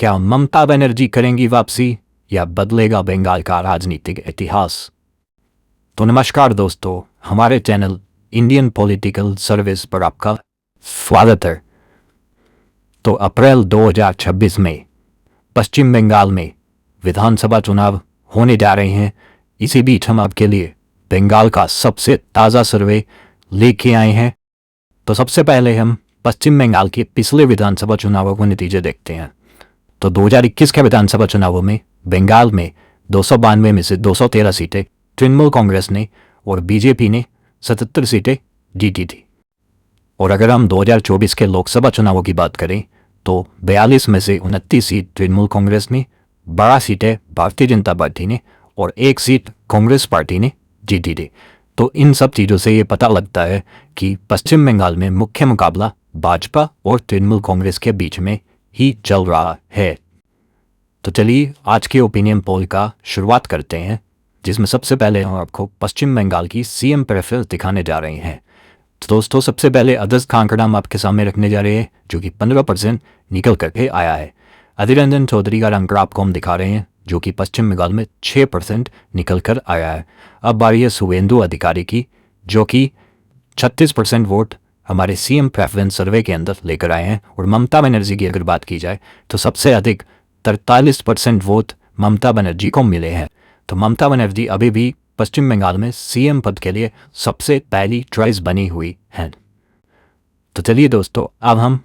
क्या ममता बनर्जी करेंगी वापसी या बदलेगा बंगाल का राजनीतिक इतिहास? तो नमस्कार दोस्तों, हमारे चैनल इंडियन पॉलिटिकल सर्विस पर आपका स्वागत है। तो अप्रैल 2026 में पश्चिम बंगाल में विधानसभा चुनाव होने जा रहे हैं। इसी बीच हम आपके लिए बंगाल का सबसे ताज़ा सर्वे लेके आए हैं। तो सबसे पहले हम पश्चिम बंगाल के पिछले विधानसभा चुनावों के नतीजे देखते हैं। तो 2021 के विधानसभा चुनावों में बंगाल में 292 में से 213 सीटें तृणमूल कांग्रेस ने और बीजेपी ने 77 सीटें जीती थी। और अगर हम 2024 के लोकसभा चुनावों की बात करें तो 42 में से 29 सीट तृणमूल कांग्रेस ने, 12 सीटें भारतीय जनता पार्टी ने और 1 सीट कांग्रेस पार्टी ने जीती थी। तो इन सब चीज़ों से ये पता लगता है कि पश्चिम बंगाल में मुख्य मुकाबला भाजपा और तृणमूल कांग्रेस के बीच में ही चल रहा है। तो चलिए आज के ओपिनियन पोल का शुरुआत करते हैं, जिसमें सबसे पहले हम आपको पश्चिम बंगाल की सीएम प्रेफरेंस दिखाने जा रहे हैं। तो दोस्तों सबसे पहले अदर्स का आंकड़ा हम आपके सामने रखने जा रहे हैं, जो कि 15% निकल करके आया है। अधीर रंजन चौधरी का आंकड़ा आपको हम दिखा रहे हैं, जो कि पश्चिम बंगाल में 6% निकल कर आया है। अब बारी है शुभेंदु अधिकारी की, जो कि 36% वोट हमारे सीएम प्रेफरेंस सर्वे के अंदर लेकर आए हैं। और ममता बनर्जी की अगर बात की जाए तो सबसे अधिक 43% वोट ममता बनर्जी को मिले हैं। तो ममता बनर्जी अभी भी पश्चिम बंगाल में सीएम पद के लिए सबसे पहली चॉइस बनी हुई है। तो चलिए दोस्तों, अब हम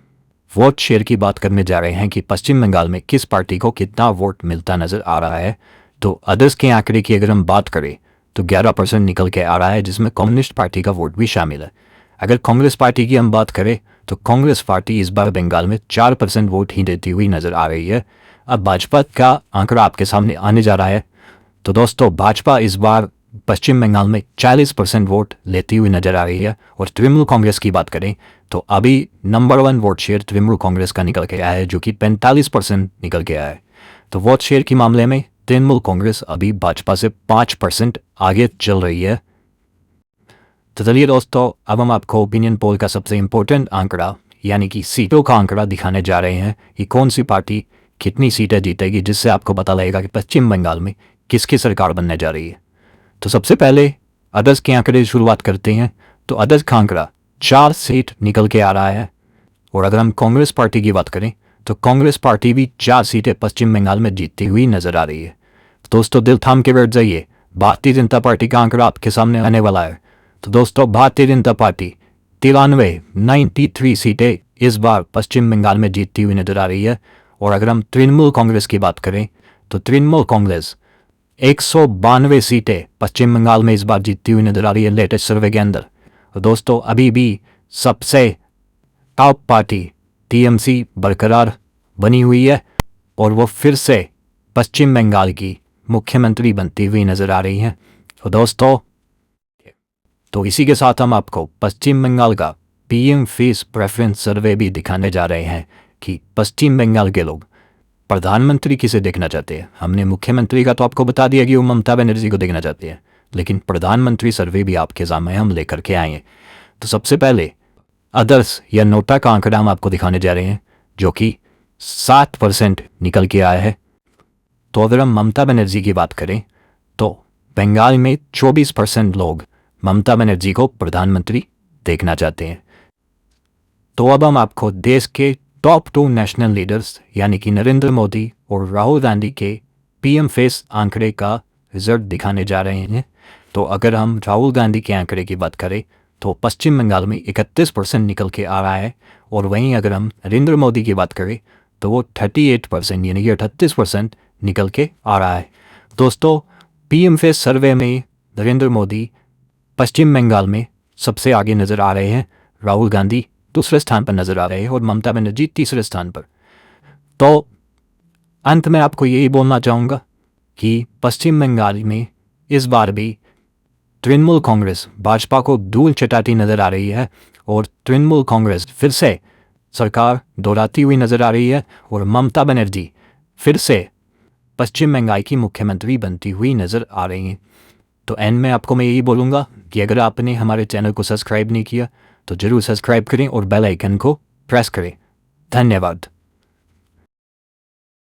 वोट शेयर की बात करने जा रहे हैं कि पश्चिम बंगाल में किस पार्टी को कितना वोट मिलता नजर आ रहा है। तो अदर्स के आंकड़े की अगर हम बात करें तो 11% निकल के आ रहा है, जिसमें कम्युनिस्ट पार्टी का वोट भी शामिल है। अगर कांग्रेस पार्टी की हम बात करें तो कांग्रेस पार्टी इस बार बंगाल में 4% वोट ही देती हुई नजर आ रही है। अब भाजपा का आंकड़ा आपके सामने आने जा रहा है। तो दोस्तों भाजपा इस बार पश्चिम बंगाल में 40% वोट लेती हुई नजर आ रही है। और तृणमूल कांग्रेस की बात करें तो अभी number 1 vote share Trinamool Congress का निकल के आया है, जो कि 45% निकल के आया है। तो वोट शेयर के मामले में तृणमूल कांग्रेस अभी भाजपा से 5% आगे चल रही है। तो चलिए दोस्तों, अब हम आपको ओपिनियन पोल का सबसे इम्पोर्टेंट आंकड़ा यानी कि सीटों का आंकड़ा दिखाने जा रहे हैं कि कौन सी पार्टी कितनी सीटें जीतेगी, जिससे आपको पता लगेगा कि पश्चिम बंगाल में किसकी सरकार बनने जा रही है। तो सबसे पहले अदर्स के आंकड़े की शुरुआत करते हैं। तो अदर्स का आंकड़ा 4 सीट निकल के आ रहा है। और अगर हम कांग्रेस पार्टी की बात करें तो कांग्रेस पार्टी भी 4 सीटें पश्चिम बंगाल में जीतती हुई नजर आ रही है। तो दोस्तों दिल थाम के बैठ जाइए, भारतीय जनता पार्टी का आंकड़ा आपके सामने आने वाला है। तो दोस्तों भारतीय जनता पार्टी 93 सीटें इस बार पश्चिम बंगाल में जीतती हुई नजर आ रही है। और अगर हम तृणमूल कांग्रेस की बात करें तो तृणमूल कांग्रेस 192 सीटें पश्चिम बंगाल में इस बार जीतती हुई नजर आ रही है लेटेस्ट सर्वे के अंदर। तो दोस्तों अभी भी सबसे टॉप पार्टी टीएमसी बरकरार बनी हुई है और वो फिर से पश्चिम बंगाल की मुख्यमंत्री बनती हुई नजर आ रही है। तो दोस्तों तो इसी के साथ हम आपको पश्चिम बंगाल का पीएम फेस प्रेफरेंस सर्वे भी दिखाने जा रहे हैं कि पश्चिम बंगाल के लोग प्रधानमंत्री किसे देखना चाहते हैं। हमने मुख्यमंत्री का तो आपको बता दिया कि वो ममता बनर्जी को देखना चाहते हैं, लेकिन प्रधानमंत्री सर्वे भी आपके सामने हम लेकर के आए हैं। तो सबसे पहले अदर्स या नोटा का आंकड़ा हम आपको दिखाने जा रहे हैं, जो कि 7% निकल के आया है। तो अगर हम ममता बनर्जी की बात करें तो बंगाल में 24% लोग ममता बनर्जी को प्रधानमंत्री देखना चाहते हैं। तो अब हम आपको देश के टॉप 2 नेशनल लीडर्स यानी कि नरेंद्र मोदी और राहुल गांधी के पीएम फेस आंकड़े का रिजल्ट दिखाने जा रहे हैं। तो अगर हम राहुल गांधी के आंकड़े की बात करें तो पश्चिम बंगाल में 31% निकल के आ रहा है। और वहीं अगर हम नरेंद्र मोदी की बात करें तो वो 38% यानी कि 38% निकल के आ रहा है। दोस्तों पीएम फेस सर्वे में नरेंद्र मोदी पश्चिम बंगाल में सबसे आगे नज़र आ रहे हैं, राहुल गांधी दूसरे स्थान पर नजर आ रहे हैं और ममता बनर्जी तीसरे स्थान पर। तो अंत में आपको यही बोलना चाहूँगा कि पश्चिम बंगाल में इस बार भी तृणमूल कांग्रेस भाजपा को धूल चटाती नजर आ रही है और तृणमूल कांग्रेस फिर से सरकार दोहराती हुई नजर आ रही है और ममता बनर्जी फिर से पश्चिम बंगाल की मुख्यमंत्री बनती हुई नजर आ रही हैं। तो एंड में आपको मैं यही बोलूँगा कि अगर आपने हमारे चैनल को सब्सक्राइब नहीं किया तो जरूर सब्सक्राइब करें और बेल आइकन को प्रेस करें। धन्यवाद।